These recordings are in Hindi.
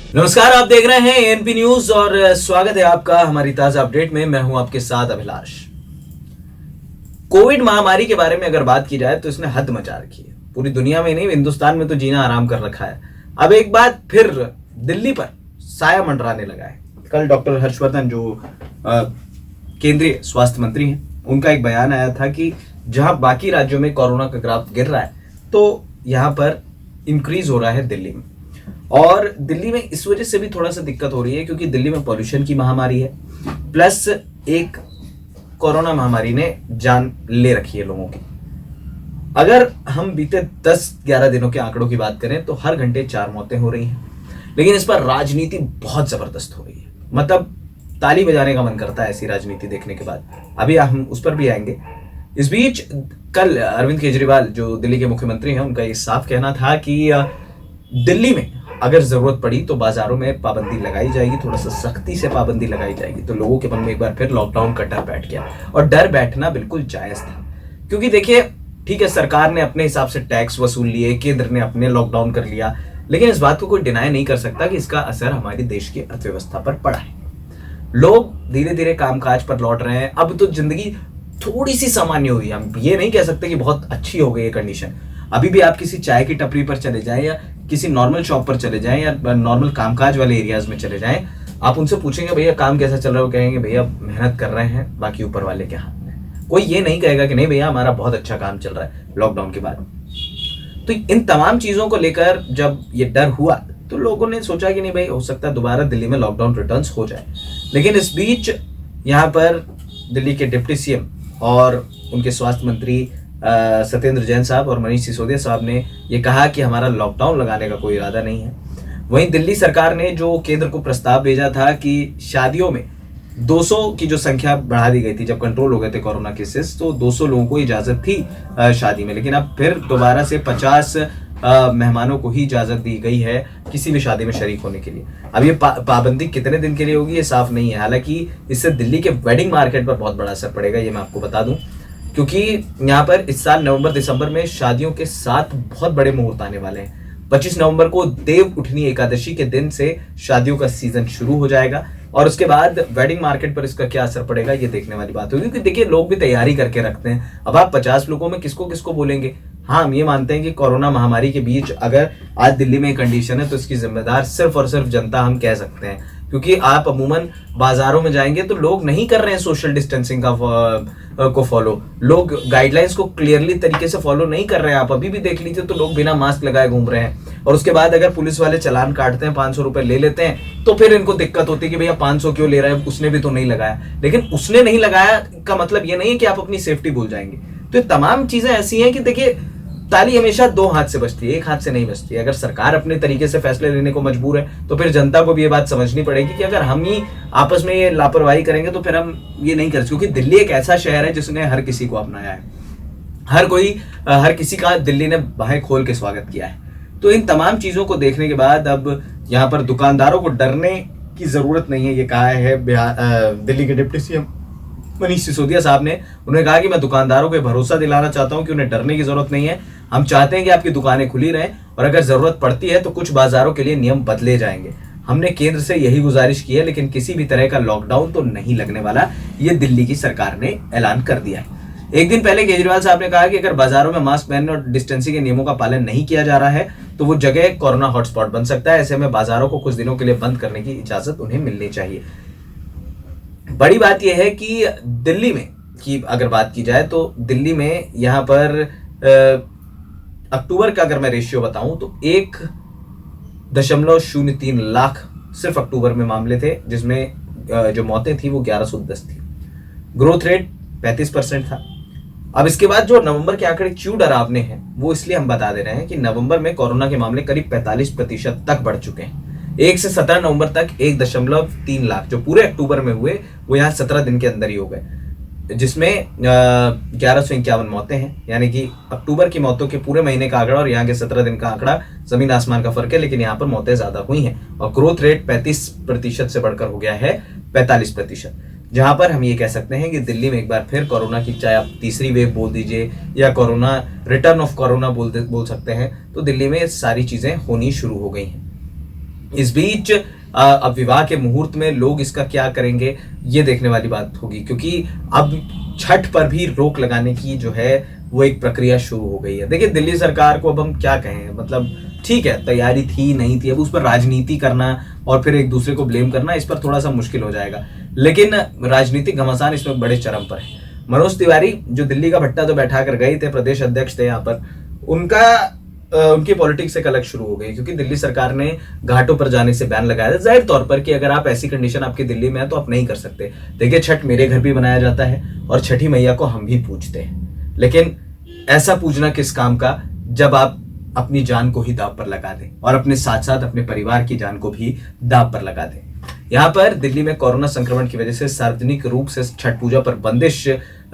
नमस्कार, आप देख रहे हैं एएनपी न्यूज और स्वागत है आपका हमारी ताजा अपडेट में। मैं हूं आपके साथ अभिलाष। कोविड महामारी के बारे में अगर बात की जाए तो इसने हद मचा रखी है। पूरी दुनिया में नहीं, हिंदुस्तान में तो जीना आराम कर रखा है। अब एक बात फिर दिल्ली पर साया मंडराने लगा है। कल डॉक्टर हर्षवर्धन जो केंद्रीय स्वास्थ्य मंत्री हैं, उनका एक बयान आया था कि जहां बाकी राज्यों में कोरोना का ग्राफ गिर रहा है तो यहां पर इंक्रीज हो रहा है दिल्ली में। और दिल्ली में इस वजह से भी थोड़ा सा दिक्कत हो रही है क्योंकि दिल्ली में पॉल्यूशन की महामारी है, प्लस एक कोरोना महामारी ने जान ले रखी है लोगों की। अगर हम बीते 10-11 दिनों के आंकड़ों की बात करें तो हर घंटे 4 मौतें हो रही हैं, लेकिन इस पर राजनीति बहुत जबरदस्त हो रही है। मतलब ताली बजाने का मन करता है ऐसी राजनीति देखने के बाद। अभी हम उस पर भी आएंगे। इस बीच कल अरविंद केजरीवाल जो दिल्ली के मुख्यमंत्री हैं, उनका ये साफ कहना था कि दिल्ली में अगर जरूरत पड़ी तो बाजारों में पाबंदी लगाई जाएगी, थोड़ा सा सख्ती से पाबंदी लगाई जाएगी। तो लोगों के मन में एक बार फिर लॉकडाउन का डर बैठ गया, और डर बैठना बिल्कुल जायज था। क्योंकि देखिए, ठीक है, सरकार ने अपने हिसाब से टैक्स वसूल लिए, केंद्र ने अपने लॉकडाउन कर लिया, लेकिन इस बात को कोई डिनाई नहीं कर सकता कि इसका असर हमारे देश की अर्थव्यवस्था पर पड़ा है। लोग धीरे धीरे कामकाज पर लौट रहे हैं। अब तो जिंदगी थोड़ी सी सामान्य हुई है। हम ये नहीं कह सकते कि बहुत अच्छी हो गई है कंडीशन। अभी भी आप किसी चाय की टपरी पर चले जाएं या किसी नॉर्मल शॉप पर चले जाएं या नॉर्मल कामकाज वाले एरियाज में चले जाएं, आप उनसे पूछेंगे भैया काम कैसा चल रहा है, वो कहेंगे भैया मेहनत कर रहे हैं, बाकी ऊपर वाले के हाथ में। कोई ये नहीं कहेगा कि नहीं भैया हमारा बहुत अच्छा काम चल रहा है लॉकडाउन के बाद। तो इन तमाम चीजों को लेकर जब ये डर हुआ तो लोगों ने सोचा कि नहीं भाई, हो सकता है दोबारा दिल्ली में लॉकडाउन रिटर्न्स हो जाए। लेकिन इस बीच यहाँ पर दिल्ली के डिप्टी सीएम और उनके स्वास्थ्य मंत्री सत्येंद्र जैन साहब और मनीष सिसोदिया साहब ने ये कहा कि हमारा लॉकडाउन लगाने का कोई इरादा नहीं है। वहीं दिल्ली सरकार ने जो केंद्र को प्रस्ताव भेजा था कि शादियों में 200 की जो संख्या बढ़ा दी गई थी, जब कंट्रोल हो गए थे कोरोना केसेस, तो 200 लोगों को इजाजत थी शादी में, लेकिन अब फिर दोबारा से 50 मेहमानों को ही इजाजत दी गई है किसी भी शादी में शरीक होने के लिए। अब ये पाबंदी कितने दिन के लिए होगी ये साफ नहीं है। हालांकि इससे दिल्ली के वेडिंग मार्केट पर बहुत बड़ा असर पड़ेगा, ये मैं आपको बता दूं, क्योंकि यहाँ पर इस साल नवंबर-दिसंबर में शादियों के 7 बहुत बड़े मुहूर्त आने वाले हैं। 25 नवंबर को देव उठनी एकादशी के दिन से शादियों का सीजन शुरू हो जाएगा, और उसके बाद वेडिंग मार्केट पर इसका क्या असर पड़ेगा ये देखने वाली बात होगी। क्योंकि देखिए, लोग भी तैयारी करके रखते हैं। अब आप 50 लोगों में किसको किसको बोलेंगे। हाँ, हम ये मानते हैं कि कोरोना महामारी के बीच अगर आज दिल्ली में कंडीशन है तो इसकी जिम्मेदार सिर्फ और सिर्फ जनता हम कह सकते हैं, क्योंकि आप अमूमन बाजारों में जाएंगे तो लोग नहीं कर रहे हैं सोशल डिस्टेंसिंग को फॉलो। लोग गाइडलाइंस को क्लियरली तरीके से फॉलो नहीं कर रहे हैं। आप अभी भी देख लीजिए तो लोग बिना मास्क लगाए घूम रहे हैं, और उसके बाद अगर पुलिस वाले चालान काटते हैं, 500 रुपए ले लेते हैं, तो फिर इनको दिक्कत होती है कि भैया 500 क्यों ले रहा है, उसने भी तो नहीं लगाया। लेकिन उसने नहीं लगाया का मतलब ये नहीं है कि आप अपनी सेफ्टी भूल जाएंगे। तो ये तमाम चीजें ऐसी हैं कि देखिए, ताली हमेशा 2 हाथ से बजती है, 1 हाथ से नहीं बजती है। अगर सरकार अपने तरीके से फैसले लेने को मजबूर है तो फिर जनता को भी ये बात समझनी पड़ेगी कि अगर हम ही आपस में ये लापरवाही करेंगे तो फिर हम ये नहीं कर सकते। क्योंकि दिल्ली एक ऐसा शहर है जिसने हर किसी को अपनाया है। हर किसी का दिल्ली ने बाहें खोल के स्वागत किया है। तो इन तमाम चीजों को देखने के बाद अब यहाँ पर दुकानदारों को डरने की जरूरत नहीं है, ये कहा है दिल्ली के डिप्टी सीएम मनीष सिसोदिया साहब ने। उन्होंने कहा कि मैं दुकानदारों को भरोसा दिलाना चाहता हूं कि उन्हें डरने की जरूरत नहीं है। हम चाहते हैं कि आपकी दुकानें खुली रहें, और अगर जरूरत पड़ती है तो कुछ बाजारों के लिए नियम बदले जाएंगे। हमने केंद्र से यही गुजारिश की है, लेकिन किसी भी तरह का लॉकडाउन तो नहीं लगने वाला, ये दिल्ली की सरकार ने ऐलान कर दिया है। एक दिन पहले केजरीवाल साहब ने कहा कि अगर बाजारों में मास्क पहनने और डिस्टेंसिंग के नियमों का पालन नहीं किया जा रहा है तो वो जगह कोरोना हॉटस्पॉट बन सकता है। ऐसे में बाजारों को कुछ दिनों के लिए बंद करने की इजाजत उन्हें मिलनी चाहिए। बड़ी बात यह है कि दिल्ली में की अगर बात की जाए तो दिल्ली में यहाँ पर अक्टूबर का अगर मैं रेशियो बताऊं तो 1.03 लाख सिर्फ अक्टूबर में मामले थे, जिसमें जो मौतें थी वो 1110 थी। ग्रोथ रेट 35% था। अब इसके बाद जो नवंबर के आंकड़े क्यों डरावने हैं वो इसलिए हम बता दे रहे हैं कि नवंबर में कोरोना के मामले करीब 45% तक बढ़ चुके हैं। 1 से 17 नवंबर तक 1.3 लाख जो पूरे अक्टूबर में हुए वो यहाँ 17 दिन के अंदर ही हो गए, जिसमें 1151 मौतें हैं। यानी कि अक्टूबर की मौतों के पूरे महीने का आंकड़ा और यहाँ के 17 दिन का आंकड़ा जमीन आसमान का फर्क है, लेकिन यहाँ पर मौतें ज्यादा हुई हैं और ग्रोथ रेट 35% से बढ़कर हो गया है 45%। जहां पर हम ये कह सकते हैं कि दिल्ली में एक बार फिर कोरोना की, चाहे आप तीसरी वेव बोल दीजिए या कोरोना रिटर्न ऑफ कोरोना बोल सकते हैं, तो दिल्ली में सारी चीजें होनी शुरू हो गई हैं। इस बीच अब विवाह के मुहूर्त में लोग इसका क्या करेंगे ये देखने वाली बात होगी, क्योंकि अब छठ पर भी रोक लगाने की जो है वो एक प्रक्रिया शुरू हो गई है। देखिए दिल्ली सरकार को अब हम क्या कहें, मतलब ठीक है तैयारी थी नहीं थी, अब उस पर राजनीति करना और फिर एक दूसरे को ब्लेम करना इस पर थोड़ा सा मुश्किल हो जाएगा, लेकिन राजनीतिक घमासान इसमें बड़े चरम पर है। मनोज तिवारी जो दिल्ली का भट्टा तो बैठा कर गए थे, प्रदेश अध्यक्ष थे यहाँ पर, उनकी पॉलिटिक्स एक अलग शुरू हो गई, क्योंकि दिल्ली सरकार ने घाटों पर जाने से बैन लगाया था जाहिर तौर पर कि अगर आप ऐसी कंडीशन आपकी दिल्ली में है तो आप नहीं कर सकते। देखिए छठ मेरे घर भी मनाया जाता है और छठी मैया को हम भी पूजते हैं, लेकिन ऐसा पूजना किस काम का जब आप अपनी जान को ही दांव पर लगा दें और अपने साथ साथ अपने परिवार की जान को भी दांव पर लगा दें। यहाँ पर दिल्ली में कोरोना संक्रमण की वजह से सार्वजनिक रूप से छठ पूजा पर बंदिश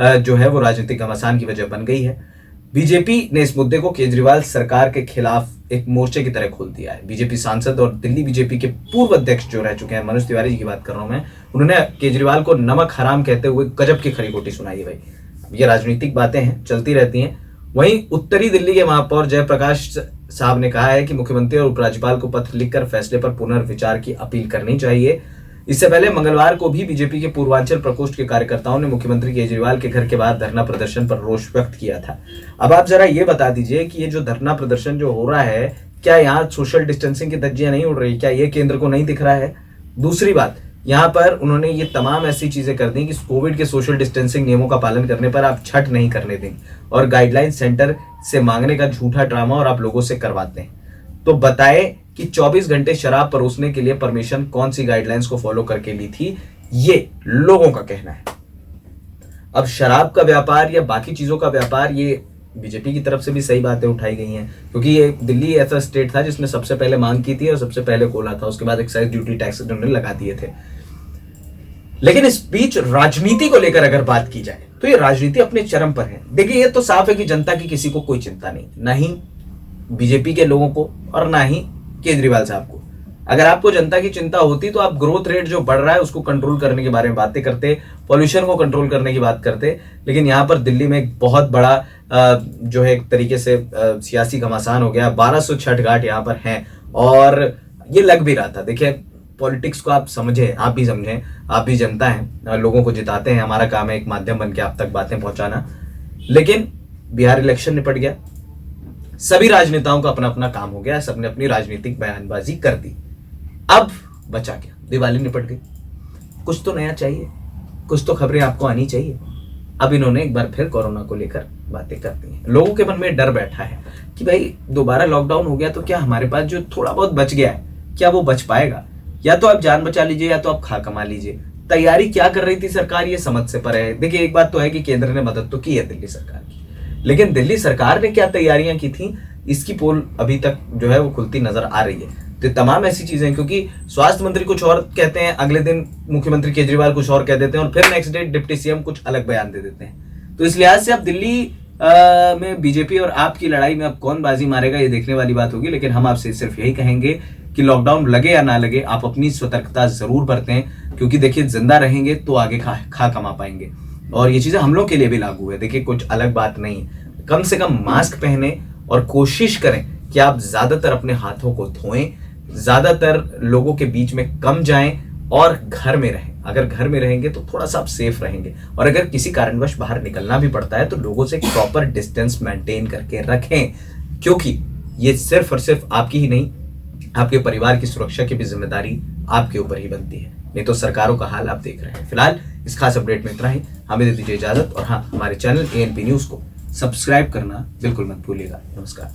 जो है वो राजनीतिक घमासान की वजह बन गई है। बीजेपी ने इस मुद्दे को केजरीवाल सरकार के खिलाफ एक मोर्चे की तरह खोल दिया है। बीजेपी सांसद और दिल्ली बीजेपी के पूर्व अध्यक्ष जो रह चुके हैं, मनोज तिवारी जी की बात कर रहा हूं मैं, उन्होंने केजरीवाल को नमक हराम कहते हुए गजब की खरी खोटी सुनाई है। भाई ये राजनीतिक बातें हैं, चलती रहती हैं। वहीं उत्तरी दिल्ली के महापौर जयप्रकाश साहब ने कहा है कि मुख्यमंत्री और उपराज्यपाल को पत्र लिखकर फैसले पर पुनर्विचार की अपील करनी चाहिए। इससे पहले मंगलवार को भी बीजेपी के पूर्वांचल प्रकोष्ठ के कार्यकर्ताओं ने मुख्यमंत्री केजरीवाल के घर के बाहर धरना प्रदर्शन पर रोष व्यक्त किया था। अब आप जरा ये बता दीजिए कि ये जो धरना प्रदर्शन जो हो रहा है, क्या यहाँ सोशल डिस्टेंसिंग की धज्जियां नहीं उड़ रही? क्या ये केंद्र को नहीं दिख रहा है? दूसरी बात, यहाँ पर उन्होंने ये तमाम ऐसी चीजें कर दी कि कोविड के सोशल डिस्टेंसिंग नियमों का पालन करने पर आप छठ नहीं करने देंगे और गाइडलाइन सेंटर से मांगने का झूठा ड्रामा और आप लोगों से करवाते हैं। तो बताए कि 24 घंटे शराब परोसने के लिए परमिशन कौन सी गाइडलाइंस को फॉलो करके ली थी, ये लोगों का कहना है। अब शराब का व्यापार या बाकी चीजों का व्यापार, ये बीजेपी की तरफ से भी सही बातें उठाई गई हैं, क्योंकि ये दिल्ली ऐसा स्टेट था जिसने सबसे पहले मांग की थी और सबसे पहले खोला था, उसके बाद एक्साइज ड्यूटी टैक्स उन्होंने लगा दिए थे। लेकिन इस बीच राजनीति को लेकर अगर बात की जाए तो ये राजनीति अपने चरम पर है। देखिए ये तो साफ है कि जनता की किसी को कोई चिंता नहीं, ना ही बीजेपी के लोगों को और ना ही केजरीवाल साहब को। अगर आपको जनता की चिंता होती तो आप ग्रोथ रेट जो बढ़ रहा है उसको कंट्रोल करने के बारे में बातें करते, पॉल्यूशन को कंट्रोल करने की बात करते। लेकिन यहाँ पर दिल्ली में एक बहुत बड़ा जो है एक तरीके से सियासी घमासान हो गया। 1200 छठ घाट यहाँ पर हैं और ये लग भी रहा था। देखिए पॉलिटिक्स को आप समझें, आप भी समझें, आप भी जनता हैं, लोगों को जिताते हैं, हमारा काम है एक माध्यम बन के आप तक बातें पहुंचाना। लेकिन बिहार इलेक्शन निपट गया, सभी राजनेताओं का अपना अपना काम हो गया, सबने अपनी राजनीतिक बयानबाजी कर दी। अब बचा क्या? दिवाली निपट गई, कुछ तो नया चाहिए, कुछ तो खबरें आपको आनी चाहिए। अब इन्होंने एक बार फिर कोरोना को लेकर बातें कर दी हैं। लोगों के मन में डर बैठा है कि भाई दोबारा लॉकडाउन हो गया तो क्या हमारे पास जो थोड़ा बहुत बच गया है क्या वो बच पाएगा? या तो आप जान बचा लीजिए या तो आप खा कमा लीजिए। तैयारी क्या कर रही थी सरकार, ये समझ से परे है। देखिए एक बात तो है कि केंद्र ने मदद तो की है दिल्ली सरकार की, लेकिन दिल्ली सरकार ने क्या तैयारियां की थी इसकी पोल अभी तक जो है वो खुलती नजर आ रही है। तो तमाम ऐसी चीजें, क्योंकि स्वास्थ्य मंत्री कुछ और कहते हैं, अगले दिन मुख्यमंत्री केजरीवाल कुछ और कह देते हैं और फिर नेक्स्ट डे डिप्टी सीएम कुछ अलग बयान दे देते हैं। तो इस लिहाज से अब दिल्ली में बीजेपी और आप की लड़ाई में अब कौन बाजी मारेगा ये देखने वाली बात होगी। लेकिन हम आपसे सिर्फ यही कहेंगे कि लॉकडाउन लगे या ना लगे आप अपनी सतर्कता जरूर बरतें, क्योंकि देखिए जिंदा रहेंगे तो आगे खा कमा पाएंगे। और ये चीजें हम लोग के लिए भी लागू है। देखिए कुछ अलग बात नहीं, कम से कम मास्क पहने और कोशिश करें कि आप ज्यादातर अपने हाथों को धोएं, ज्यादातर लोगों के बीच में कम जाएं और घर में रहें। अगर घर में रहेंगे तो थोड़ा सा आप सेफ रहेंगे, और अगर किसी कारणवश बाहर निकलना भी पड़ता है तो लोगों से प्रॉपर डिस्टेंस मेंटेन करके रखें, क्योंकि ये सिर्फ और सिर्फ आपकी ही नहीं आपके परिवार की सुरक्षा की भी जिम्मेदारी आपके ऊपर ही बनती है। नहीं तो सरकारों का हाल आप देख रहे हैं। फिलहाल इस खास अपडेट में इतना ही, हमें दे दीजिए इजाजत, और हाँ हमारे चैनल ANP न्यूज को सब्सक्राइब करना बिल्कुल मत भूलिएगा। नमस्कार।